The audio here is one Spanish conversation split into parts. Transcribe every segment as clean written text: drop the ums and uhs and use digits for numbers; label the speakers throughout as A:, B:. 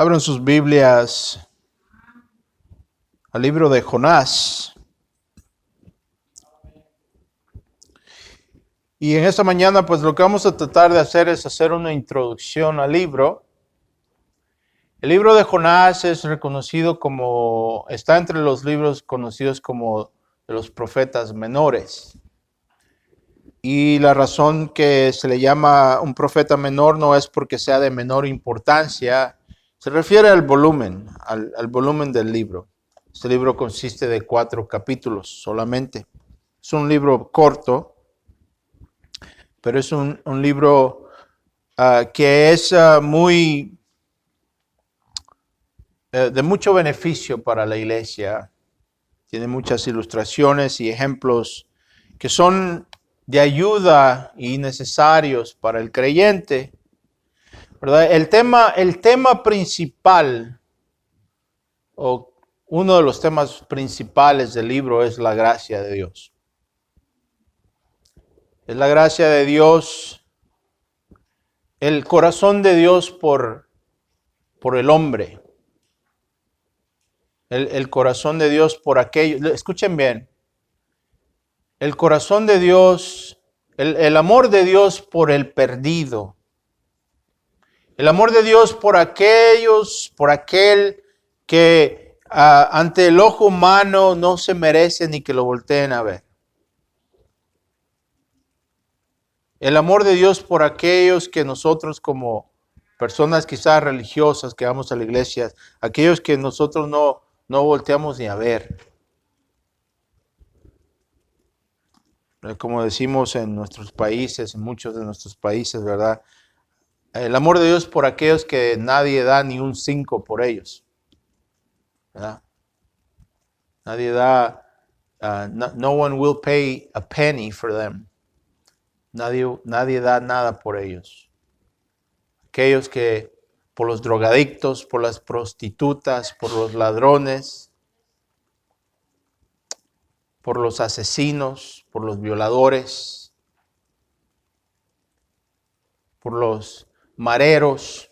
A: Abran sus Biblias al libro de Jonás. Y en esta mañana, pues lo que vamos a tratar de hacer es hacer una introducción al libro. El libro de Jonás es reconocido como, está entre los libros conocidos como de los profetas menores. Y la razón que se le llama un profeta menor no es porque sea de menor importancia, se refiere al volumen, al volumen del libro. Este libro consiste de 4 capítulos solamente. Es un libro corto, pero es un libro que es muy de mucho beneficio para la iglesia. Tiene muchas ilustraciones y ejemplos que son de ayuda y necesarios para el creyente, ¿verdad? El tema principal, o uno de los temas principales del libro, es la gracia de Dios. Es la gracia de Dios, el corazón de Dios por el hombre. El corazón de Dios por aquello. Escuchen bien. El corazón de Dios, el amor de Dios por el perdido. El amor de Dios por aquel que ante el ojo humano no se merece ni que lo volteen a ver. El amor de Dios por aquellos que nosotros como personas quizás religiosas que vamos a la iglesia, aquellos que nosotros no volteamos ni a ver. Como decimos en nuestros países, en muchos de nuestros países, ¿verdad? El amor de Dios por aquellos que nadie da ni un 5 por ellos, ¿verdad? Nadie da, no one will pay a penny for them. Nadie da nada por ellos. Aquellos que por los drogadictos, por las prostitutas, por los ladrones, por los asesinos, por los violadores, por los mareros.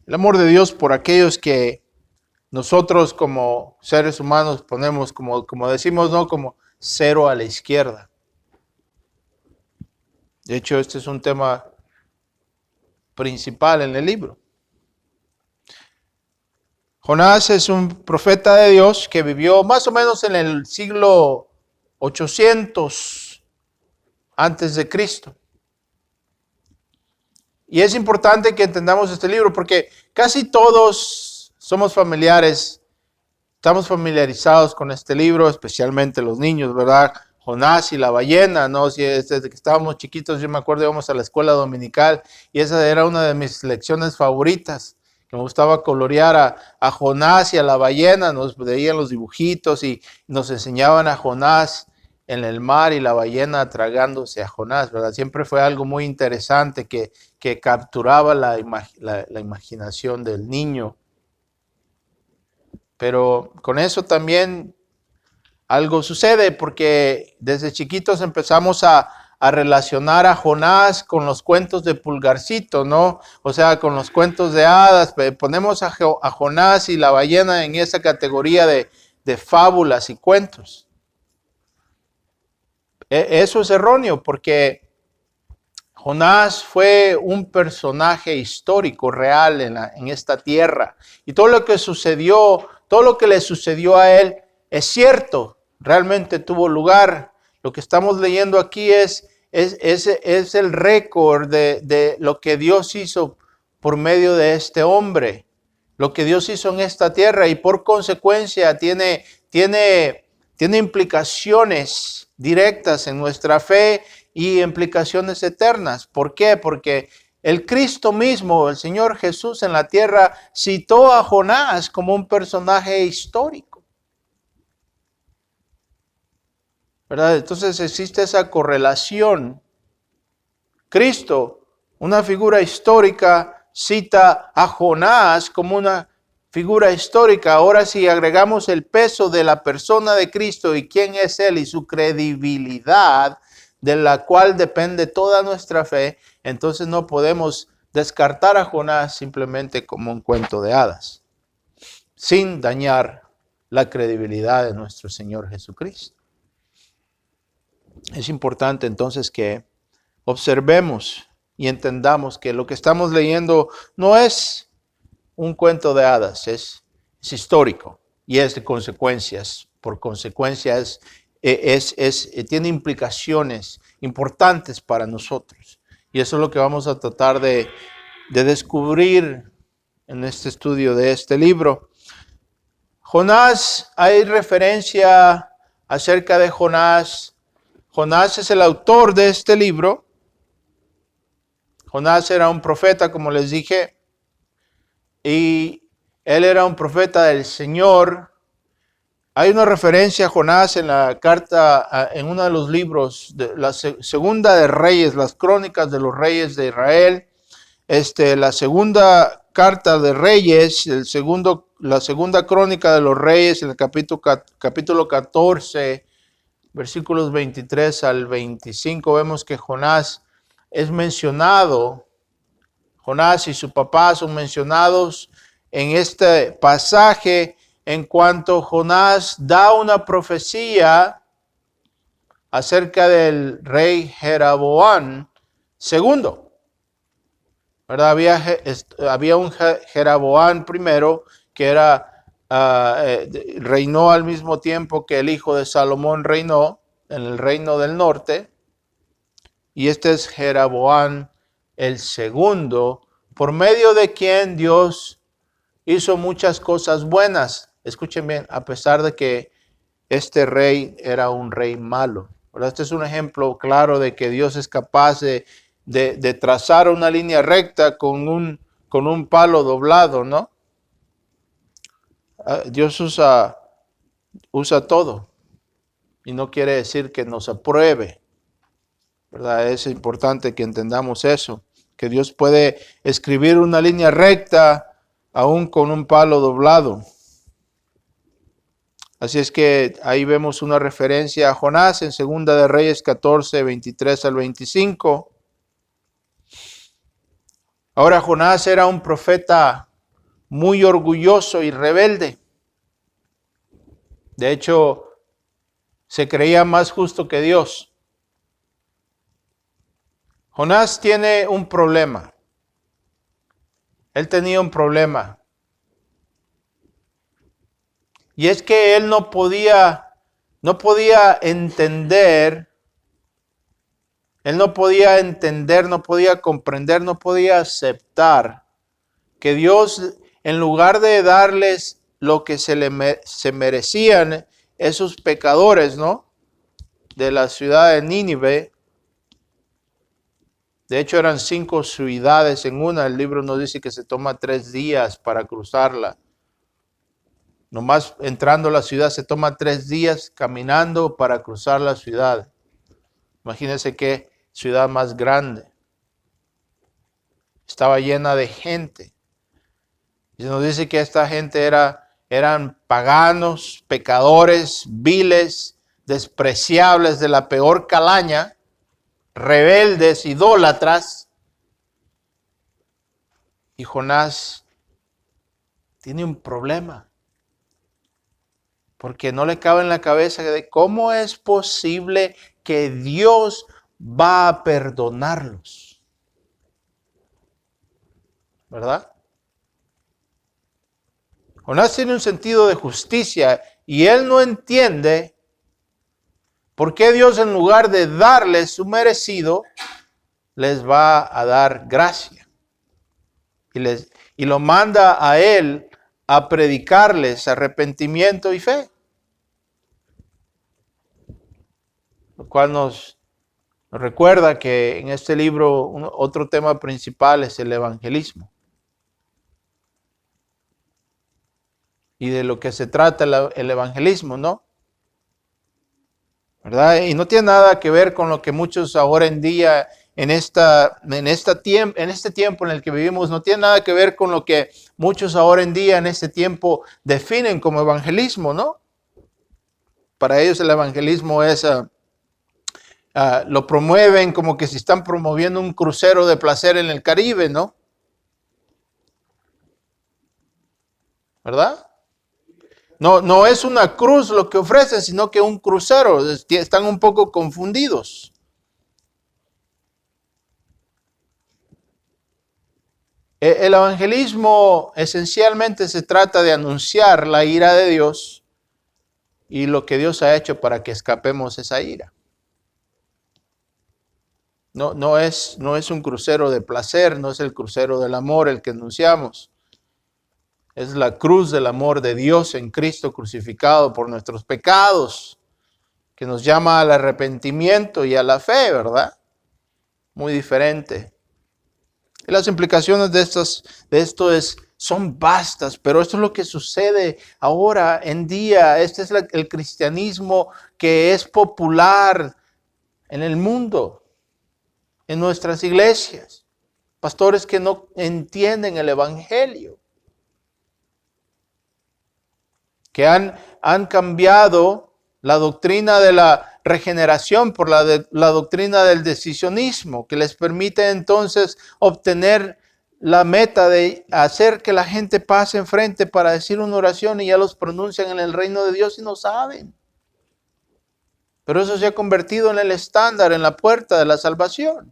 A: El amor de Dios por aquellos que nosotros como seres humanos ponemos como decimos, ¿no? Como 0 a la izquierda. De hecho, este es un tema principal en el libro. Jonás es un profeta de Dios que vivió más o menos en el siglo 800 antes de Cristo. Y es importante que entendamos este libro porque casi todos somos familiares, estamos familiarizados con este libro, especialmente los niños, ¿verdad? Jonás y la ballena, ¿no? Si desde que estábamos chiquitos, yo me acuerdo, íbamos a la escuela dominical y esa era una de mis lecciones favoritas. Que me gustaba colorear a Jonás y a la ballena, nos veían los dibujitos y nos enseñaban a Jonás en el mar y la ballena tragándose a Jonás, ¿verdad? Siempre fue algo muy interesante que capturaba la imaginación del niño. Pero con eso también algo sucede porque desde chiquitos empezamos a relacionar a Jonás con los cuentos de Pulgarcito, ¿no? O sea, con los cuentos de hadas. Ponemos a Jonás y la ballena en esa categoría de fábulas y cuentos. Eso es erróneo porque Jonás fue un personaje histórico, real en esta tierra. Y todo lo que le sucedió a él es cierto, realmente tuvo lugar. Lo que estamos leyendo aquí es el récord de lo que Dios hizo por medio de este hombre, lo que Dios hizo en esta tierra y por consecuencia tiene implicaciones directas en nuestra fe y implicaciones eternas. ¿Por qué? Porque el Cristo mismo, el Señor Jesús en la tierra, citó a Jonás como un personaje histórico, ¿verdad? Entonces existe esa correlación. Cristo, una figura histórica, cita a Jonás como una figura histórica. Ahora si agregamos el peso de la persona de Cristo y quién es Él y su credibilidad, de la cual depende toda nuestra fe, entonces no podemos descartar a Jonás simplemente como un cuento de hadas, sin dañar la credibilidad de nuestro Señor Jesucristo. Es importante entonces que observemos y entendamos que lo que estamos leyendo no es un cuento de hadas, es histórico y es de consecuencias. Por consecuencias, tiene implicaciones importantes para nosotros. Y eso es lo que vamos a tratar de descubrir en este estudio de este libro. Jonás, hay referencia acerca de Jonás. Jonás es el autor de este libro. Jonás era un profeta, como les dije, y él era un profeta del Señor. Hay una referencia a Jonás en la carta, en uno de los libros, de la segunda de Reyes, las crónicas de los reyes de Israel. La segunda carta de Reyes, la segunda crónica de los reyes, en el capítulo 14, versículos 23 al 25, vemos que Jonás es mencionado. Jonás y su papá son mencionados en este pasaje en cuanto Jonás da una profecía acerca del rey Jeroboam II. ¿Verdad? Había un Jeroboam primero que reinó al mismo tiempo que el hijo de Salomón reinó en el reino del norte. Y este es Jeroboam el segundo, por medio de quien Dios hizo muchas cosas buenas. Escuchen bien, a pesar de que este rey era un rey malo. ¿Verdad? Este es un ejemplo claro de que Dios es capaz de trazar una línea recta con un palo doblado, ¿no? Dios usa todo y no quiere decir que nos apruebe, ¿verdad? Es importante que entendamos eso, que Dios puede escribir una línea recta aún con un palo doblado. Así es que ahí vemos una referencia a Jonás en 2 de Reyes 14, 23 al 25. Ahora Jonás era un profeta muy orgulloso y rebelde. De hecho, se creía más justo que Dios. Jonás tiene un problema. Él tenía un problema. Y es que él no podía entender. Él no podía entender, no podía comprender, no podía aceptar que Dios, en lugar de darles lo que se merecían esos pecadores, ¿no? De la ciudad de Nínive. De hecho, eran 5 ciudades en una. El libro nos dice que se toma 3 días para cruzarla. Nomás entrando a la ciudad se toma 3 días caminando para cruzar la ciudad. Imagínense qué ciudad más grande. Estaba llena de gente. Y nos dice que esta gente eran paganos, pecadores, viles, despreciables de la peor calaña, rebeldes, idólatras. Y Jonás tiene un problema, porque no le cabe en la cabeza de cómo es posible que Dios va a perdonarlos. ¿Verdad? Jonás tiene un sentido de justicia y él no entiende por qué Dios, en lugar de darles su merecido, les va a dar gracia. Y lo manda a él a predicarles arrepentimiento y fe. Lo cual nos recuerda que en este libro otro tema principal es el evangelismo. Y de lo que se trata el evangelismo, ¿no? ¿Verdad? Y no tiene nada que ver con lo que muchos ahora en día, en este tiempo en el que vivimos, no tiene nada que ver con lo que muchos ahora en día, en este tiempo, definen como evangelismo, ¿no? Para ellos el evangelismo es, lo promueven como que si están promoviendo un crucero de placer en el Caribe, ¿no? ¿verdad? No es una cruz lo que ofrecen, sino que un crucero. Están un poco confundidos. El evangelismo esencialmente se trata de anunciar la ira de Dios y lo que Dios ha hecho para que escapemos esa ira. No es un crucero de placer, no es el crucero del amor el que anunciamos. Es la cruz del amor de Dios en Cristo crucificado por nuestros pecados, que nos llama al arrepentimiento y a la fe, ¿verdad? Muy diferente. Y las implicaciones de esto son vastas, pero esto es lo que sucede ahora en día. Este es el cristianismo que es popular en el mundo, en nuestras iglesias. Pastores que no entienden el evangelio, que han cambiado la doctrina de la regeneración por la doctrina del decisionismo, que les permite entonces obtener la meta de hacer que la gente pase enfrente para decir una oración y ya los pronuncian en el reino de Dios y no saben. Pero eso se ha convertido en el estándar, en la puerta de la salvación.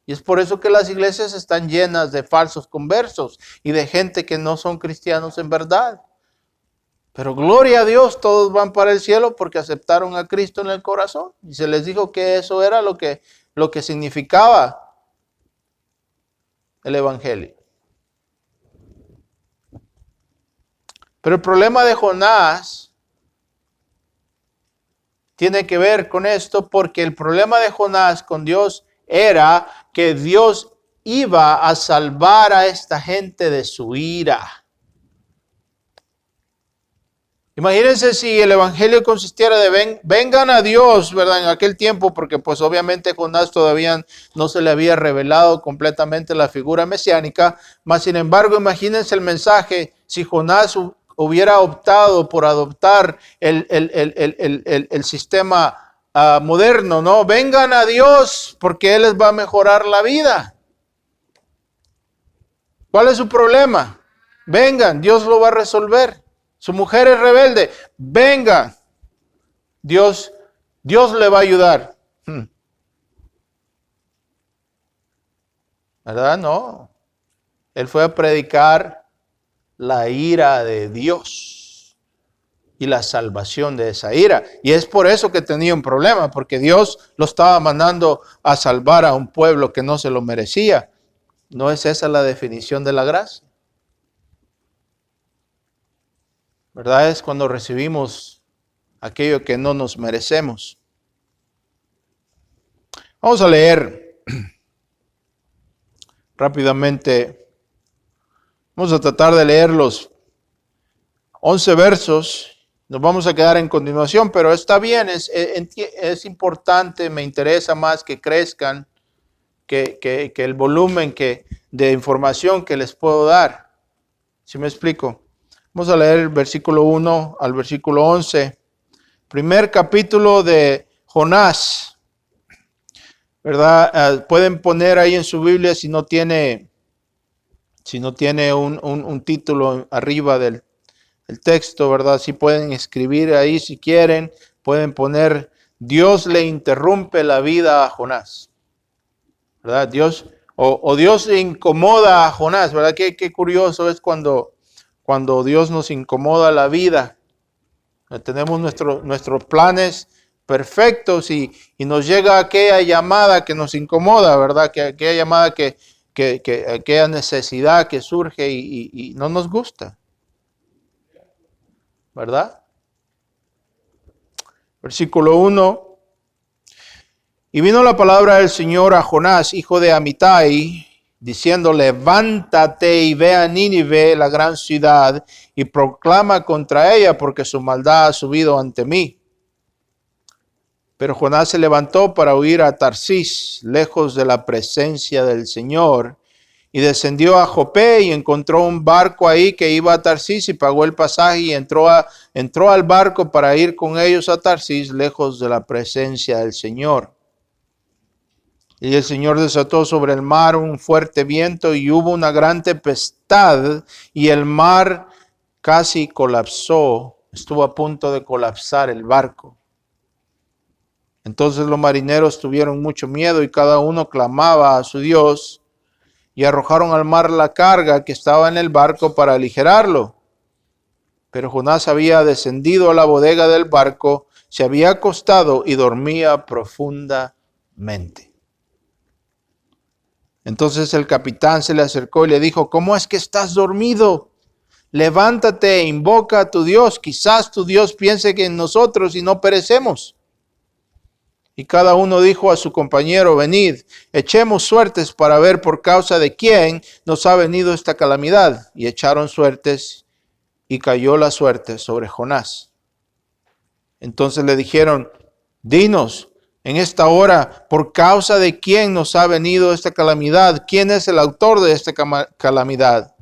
A: Y es por eso que las iglesias están llenas de falsos conversos y de gente que no son cristianos en verdad. Pero gloria a Dios, todos van para el cielo porque aceptaron a Cristo en el corazón. Y se les dijo que eso era lo que significaba el evangelio. Pero el problema de Jonás tiene que ver con esto, porque el problema de Jonás con Dios era que Dios iba a salvar a esta gente de su ira. Imagínense si el evangelio consistiera de vengan a Dios, ¿verdad? En aquel tiempo, porque pues obviamente Jonás todavía no se le había revelado completamente la figura mesiánica, mas sin embargo imagínense el mensaje si Jonás hubiera optado por adoptar el sistema moderno, ¿no? Vengan a Dios porque Él les va a mejorar la vida. ¿Cuál es su problema? Vengan, Dios lo va a resolver. Su mujer es rebelde. Venga. Dios le va a ayudar. ¿Verdad? No. Él fue a predicar la ira de Dios y la salvación de esa ira. Y es por eso que tenía un problema, porque Dios lo estaba mandando a salvar a un pueblo que no se lo merecía. ¿No es esa la definición de la gracia? ¿Verdad? Es cuando recibimos aquello que no nos merecemos. Vamos a leer rápidamente. Vamos a tratar de leer los 11 versos. Nos vamos a quedar en continuación, pero está bien, es importante, me interesa más que crezcan que el volumen de información que les puedo dar. ¿Sí me explico? Vamos a leer el versículo 1 al versículo 11. Primer capítulo de Jonás. ¿Verdad? Pueden poner ahí en su Biblia si no tiene un título arriba del texto, ¿verdad? Si pueden escribir ahí si quieren. Pueden poner Dios le interrumpe la vida a Jonás. ¿Verdad? Dios le incomoda a Jonás, ¿verdad? Qué curioso es cuando Dios nos incomoda la vida. Tenemos nuestros planes perfectos y nos llega aquella llamada que nos incomoda, ¿verdad? Que aquella llamada aquella necesidad que surge y no nos gusta, ¿verdad? Versículo 1. Y vino la palabra del Señor a Jonás, hijo de Amitai, diciendo, levántate y ve a Nínive, la gran ciudad, y proclama contra ella, porque su maldad ha subido ante mí. Pero Jonás se levantó para huir a Tarsís, lejos de la presencia del Señor, y descendió a Jope y encontró un barco ahí que iba a Tarsís y pagó el pasaje y entró al barco para ir con ellos a Tarsís, lejos de la presencia del Señor. Y el Señor desató sobre el mar un fuerte viento y hubo una gran tempestad y el mar casi colapsó, estuvo a punto de colapsar el barco. Entonces los marineros tuvieron mucho miedo y cada uno clamaba a su Dios y arrojaron al mar la carga que estaba en el barco para aligerarlo. Pero Jonás había descendido a la bodega del barco, se había acostado y dormía profundamente. Entonces el capitán se le acercó y le dijo: ¿cómo es que estás dormido? Levántate e invoca a tu Dios. Quizás tu Dios piense que en nosotros y no perecemos. Y cada uno dijo a su compañero: venid, echemos suertes para ver por causa de quién nos ha venido esta calamidad. Y echaron suertes y cayó la suerte sobre Jonás. Entonces le dijeron: dinos en esta hora, ¿por causa de quién nos ha venido esta calamidad? ¿Quién es el autor de esta calamidad?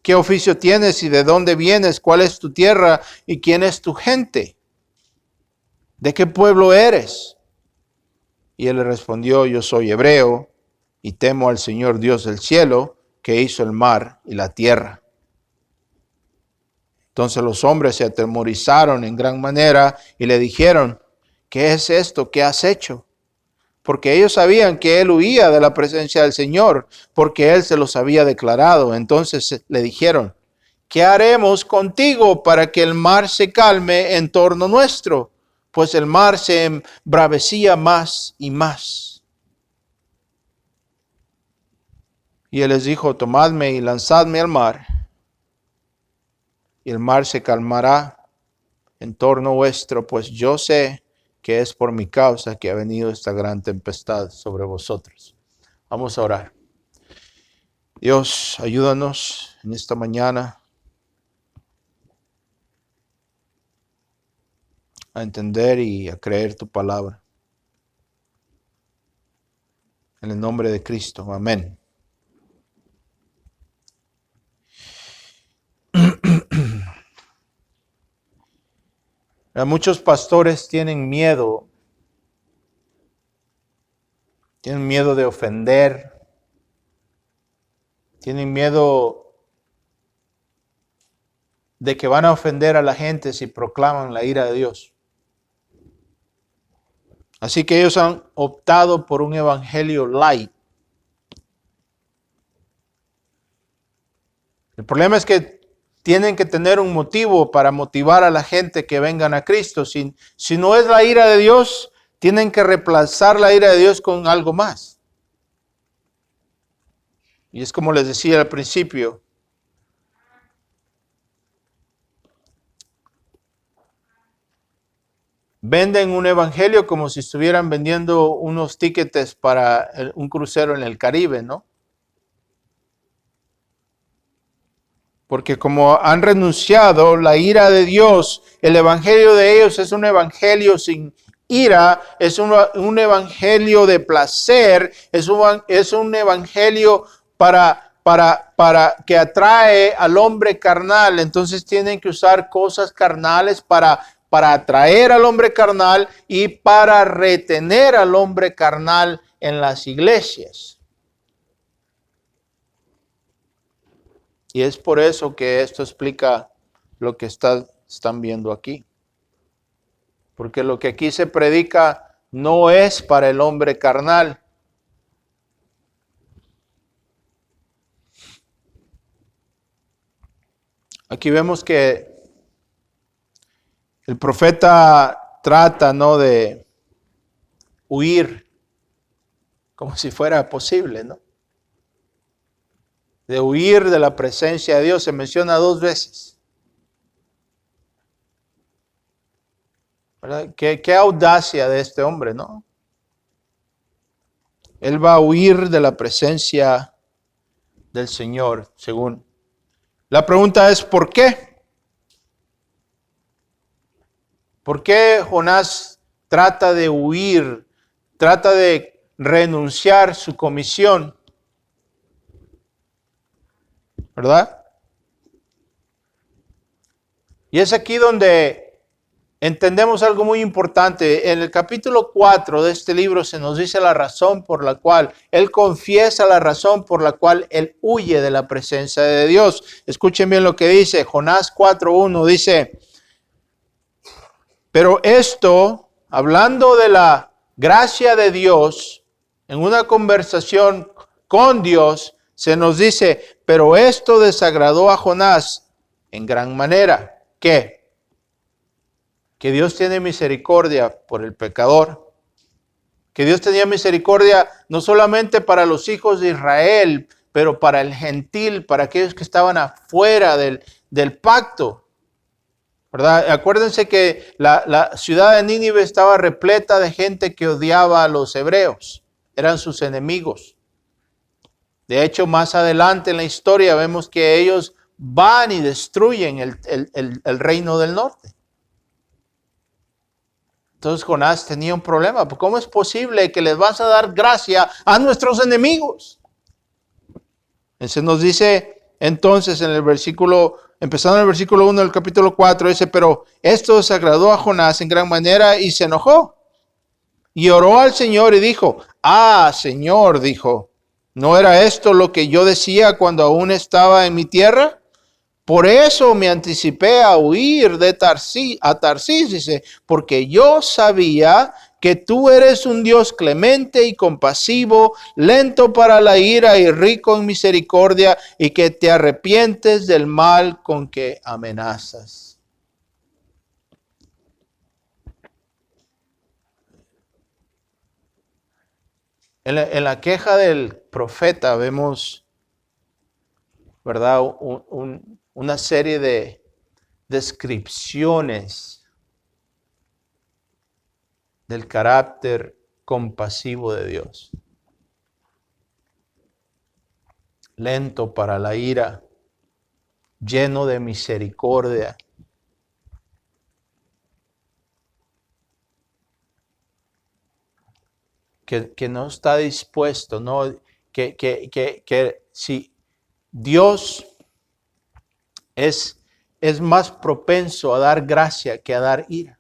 A: ¿Qué oficio tienes y de dónde vienes? ¿Cuál es tu tierra y quién es tu gente? ¿De qué pueblo eres? Y él le respondió: yo soy hebreo y temo al Señor Dios del cielo, que hizo el mar y la tierra. Entonces los hombres se atemorizaron en gran manera y le dijeron: ¿qué es esto? ¿Qué has hecho? Porque ellos sabían que él huía de la presencia del Señor, porque él se los había declarado. Entonces le dijeron: ¿qué haremos contigo para que el mar se calme en torno nuestro? Pues el mar se embravecía más y más. Y él les dijo: tomadme y lanzadme al mar, y el mar se calmará en torno vuestro, pues yo sé que es por mi causa que ha venido esta gran tempestad sobre vosotros. Vamos a orar. Dios, ayúdanos en esta mañana a entender y a creer tu palabra. En el nombre de Cristo. Amén. Muchos pastores tienen miedo de ofender, tienen miedo de que van a ofender a la gente si proclaman la ira de Dios. Así que ellos han optado por un evangelio light. El problema es que tienen que tener un motivo para motivar a la gente que vengan a Cristo. Si no es la ira de Dios, tienen que reemplazar la ira de Dios con algo más. Y es como les decía al principio. Venden un evangelio como si estuvieran vendiendo unos tickets para un crucero en el Caribe, ¿no? Porque como han renunciado la ira de Dios, el evangelio de ellos es un evangelio sin ira, es un evangelio de placer, es un evangelio para que atrae al hombre carnal. Entonces tienen que usar cosas carnales para atraer al hombre carnal y para retener al hombre carnal en las iglesias. Y es por eso que esto explica lo que están viendo aquí. Porque lo que aquí se predica no es para el hombre carnal. Aquí vemos que el profeta trata, ¿no?, de huir como si fuera posible, ¿no? De huir de la presencia de Dios. Se menciona 2 veces. ¿Verdad? Qué audacia de este hombre, ¿no? Él va a huir de la presencia del Señor, según. La pregunta es: ¿por qué? ¿Por qué Jonás trata de huir, trata de renunciar su comisión? ¿Verdad? Y es aquí donde entendemos algo muy importante. En el capítulo 4 de este libro se nos dice la razón por la cual él confiesa, la razón por la cual él huye de la presencia de Dios. Escuchen bien lo que dice Jonás 4:1, dice: pero esto, hablando de la gracia de Dios, en una conversación con Dios, se nos dice: pero esto desagradó a Jonás en gran manera. ¿Qué? Que Dios tiene misericordia por el pecador. Que Dios tenía misericordia no solamente para los hijos de Israel, pero para el gentil, para aquellos que estaban afuera del pacto. ¿Verdad? Acuérdense que la ciudad de Nínive estaba repleta de gente que odiaba a los hebreos. Eran sus enemigos. De hecho, más adelante en la historia vemos que ellos van y destruyen el reino del norte. Entonces Jonás tenía un problema. ¿Cómo es posible que les vas a dar gracia a nuestros enemigos? Se nos dice entonces en el versículo, empezando en el versículo 1 del capítulo 4, dice: pero esto desagradó a Jonás en gran manera y se enojó. Y oró al Señor y dijo: Señor, dijo, ¿no era esto lo que yo decía cuando aún estaba en mi tierra? Por eso me anticipé a huir a Tarsis, dice, porque yo sabía que tú eres un Dios clemente y compasivo, lento para la ira y rico en misericordia, y que te arrepientes del mal con que amenazas. En la queja del profeta vemos, ¿verdad?, una serie de descripciones del carácter compasivo de Dios. Lento para la ira, lleno de misericordia. Que no está dispuesto, ¿no? Que si Dios es más propenso a dar gracia que a dar ira.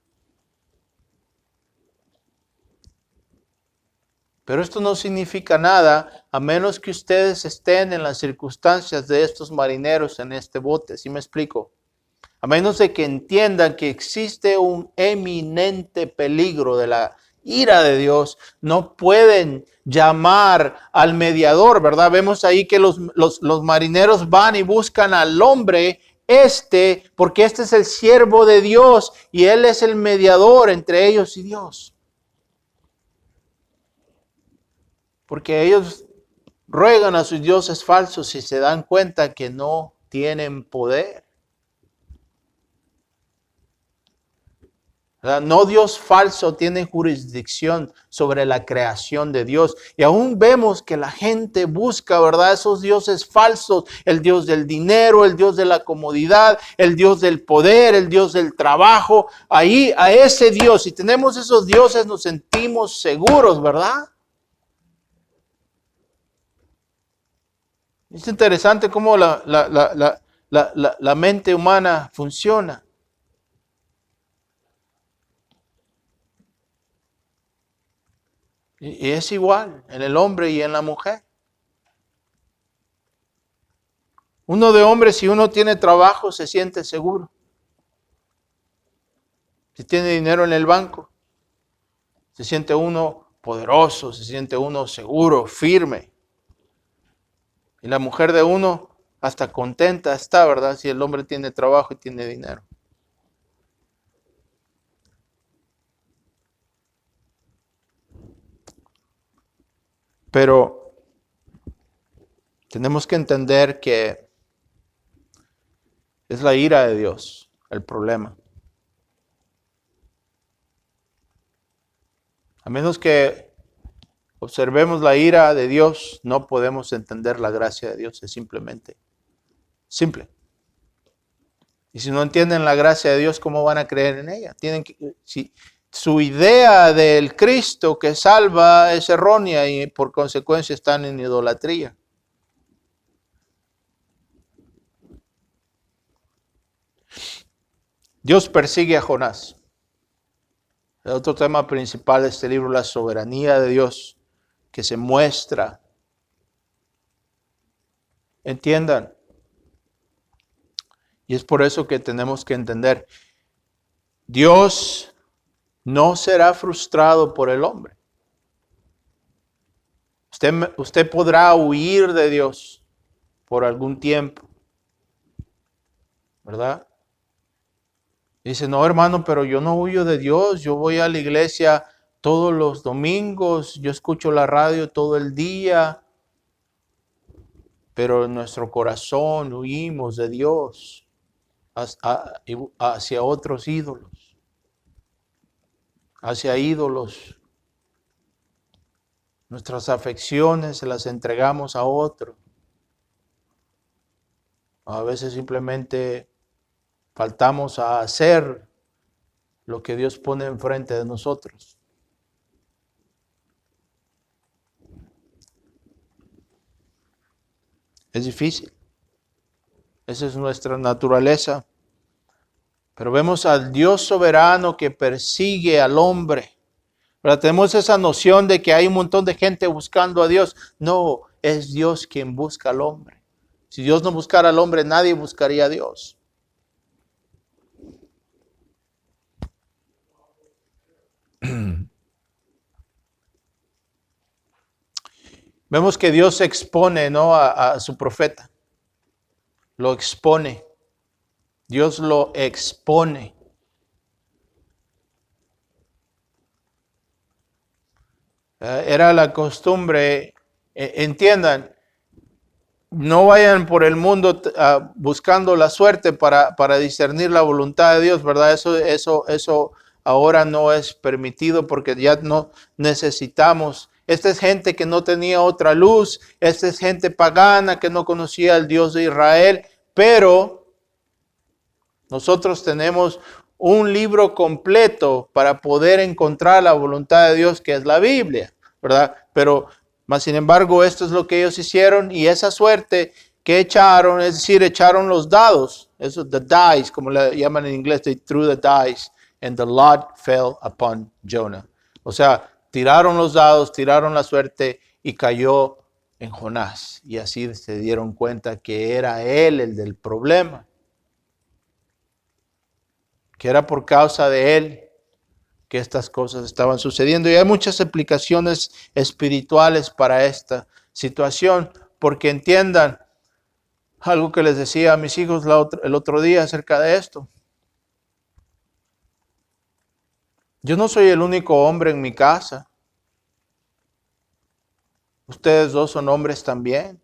A: Pero esto no significa nada a menos que ustedes estén en las circunstancias de estos marineros en este bote. ¿Sí me explico? A menos de que entiendan que existe un eminente peligro de la ira de Dios, no pueden llamar al mediador, ¿verdad? Vemos ahí que los marineros van y buscan al hombre porque este es el siervo de Dios y él es el mediador entre ellos y Dios. Porque ellos ruegan a sus dioses falsos y se dan cuenta que no tienen poder. No, Dios falso tiene jurisdicción sobre la creación de Dios. Y aún vemos que la gente busca, ¿verdad?, esos dioses falsos. El Dios del dinero, el Dios de la comodidad, el Dios del poder, el Dios del trabajo. Ahí, a ese Dios, si tenemos esos dioses, nos sentimos seguros, ¿verdad? Es interesante cómo la mente humana funciona. Y es igual en el hombre y en la mujer. Uno de hombre, si uno tiene trabajo, se siente seguro. Si tiene dinero en el banco, se siente uno poderoso, se siente uno seguro, firme. Y la mujer de uno hasta contenta está, ¿verdad? Si el hombre tiene trabajo y tiene dinero. Pero tenemos que entender que es la ira de Dios el problema. A menos que observemos la ira de Dios, no podemos entender la gracia de Dios. Es simplemente simple. Y si no entienden la gracia de Dios, ¿cómo van a creer en ella? Si su idea del Cristo que salva es errónea y por consecuencia están en idolatría. Dios persigue a Jonás. El otro tema principal de este libro, la soberanía de Dios, que se muestra. Entiendan. Y es por eso que tenemos que entender, Dios no será frustrado por el hombre. Usted podrá huir de Dios por algún tiempo, ¿verdad? Dice, no, hermano, pero yo no huyo de Dios, yo voy a la iglesia todos los domingos, yo escucho la radio todo el día, pero en nuestro corazón huimos de Dios hacia otros ídolos, hacia ídolos. Nuestras afecciones se las entregamos a otro. A veces simplemente faltamos a hacer lo que Dios pone enfrente de nosotros. Es difícil. Esa es nuestra naturaleza. Pero vemos al Dios soberano que persigue al hombre. Pero tenemos esa noción de que hay un montón de gente buscando a Dios. No, es Dios quien busca al hombre. Si Dios no buscara al hombre, nadie buscaría a Dios. Vemos que Dios expone, ¿no?, a su profeta. Lo expone. Dios lo expone. Era la costumbre, entiendan, no vayan por el mundo buscando la suerte para discernir la voluntad de Dios, ¿verdad? Eso ahora no es permitido porque ya no necesitamos. Esta es gente que no tenía otra luz, esta es gente pagana que no conocía al Dios de Israel, pero nosotros tenemos un libro completo para poder encontrar la voluntad de Dios, que es la Biblia, ¿verdad? Pero, más sin embargo, esto es lo que ellos hicieron y esa suerte que echaron, es decir, echaron los dados, eso, the dice, como le llaman en inglés, they threw the dice, and the lot fell upon Jonah. O sea, tiraron los dados, tiraron la suerte y cayó en Jonás. Y así se dieron cuenta que era él el del problema, que era por causa de él que estas cosas estaban sucediendo. Y hay muchas explicaciones espirituales para esta situación, porque entiendan algo que les decía a mis hijos el otro día acerca de esto. Yo no soy el único hombre en mi casa. Ustedes dos son hombres también.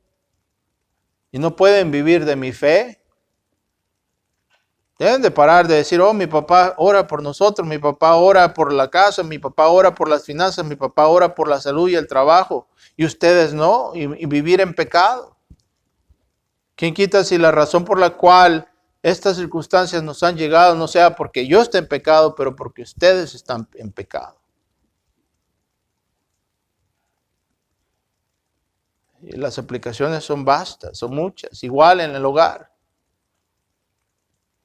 A: Y no pueden vivir de mi fe. Deben de parar de decir, oh, mi papá ora por nosotros, mi papá ora por la casa, mi papá ora por las finanzas, mi papá ora por la salud y el trabajo, y ustedes no, y vivir en pecado. ¿Quién quita si la razón por la cual estas circunstancias nos han llegado no sea porque yo esté en pecado, pero porque ustedes están en pecado? Y las aplicaciones son vastas, son muchas, igual en el hogar.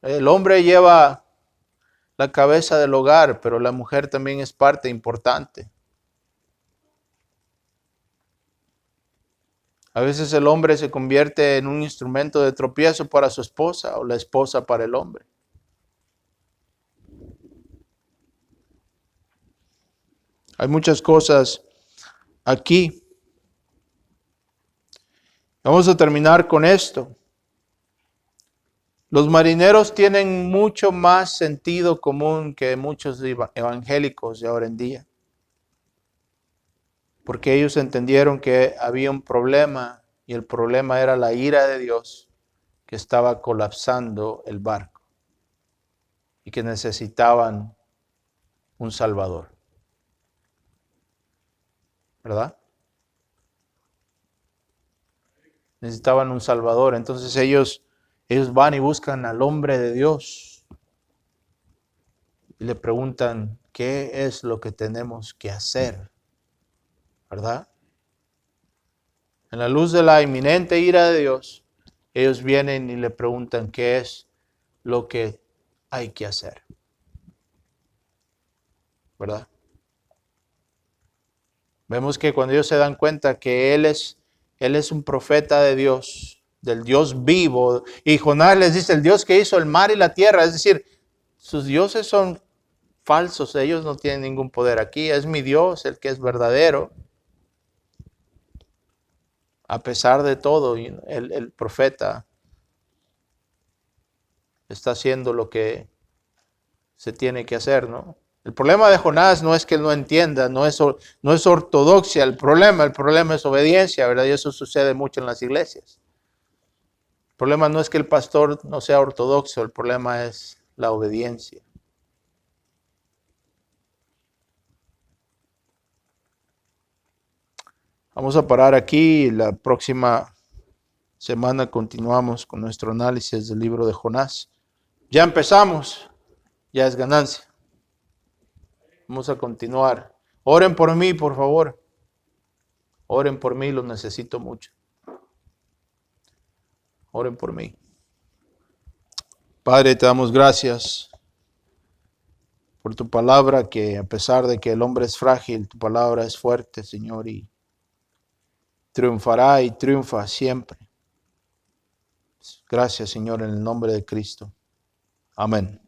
A: El hombre lleva la cabeza del hogar, pero la mujer también es parte importante. A veces el hombre se convierte en un instrumento de tropiezo para su esposa o la esposa para el hombre. Hay muchas cosas aquí. Vamos a terminar con esto. Los marineros tienen mucho más sentido común que muchos evangélicos de ahora en día. Porque ellos entendieron que había un problema y el problema era la ira de Dios que estaba colapsando el barco y que necesitaban un Salvador. ¿Verdad? Necesitaban un Salvador. Entonces ellos van y buscan al hombre de Dios y le preguntan, ¿qué es lo que tenemos que hacer? ¿Verdad? En la luz de la inminente ira de Dios, ellos vienen y le preguntan qué es lo que hay que hacer. ¿verdad? Vemos que cuando ellos se dan cuenta que Él es un profeta de Dios, del Dios vivo, y Jonás les dice, el Dios que hizo el mar y la tierra, es decir, sus dioses son falsos, ellos no tienen ningún poder aquí, es mi Dios el que es verdadero. A pesar de todo, el profeta está haciendo lo que se tiene que hacer, ¿no? El problema de Jonás no es que él no entienda, no es ortodoxia el problema es obediencia, ¿verdad? Y eso sucede mucho en las iglesias. El problema no es que el pastor no sea ortodoxo, el problema es la obediencia. Vamos a parar aquí y la próxima semana continuamos con nuestro análisis del libro de Jonás. Ya empezamos, ya es ganancia. Vamos a continuar. Oren por mí, por favor. Oren por mí, los necesito mucho. Oren por mí. Padre, te damos gracias por tu palabra, que a pesar de que el hombre es frágil, tu palabra es fuerte, Señor, y triunfará y triunfa siempre. Gracias, Señor, en el nombre de Cristo. Amén.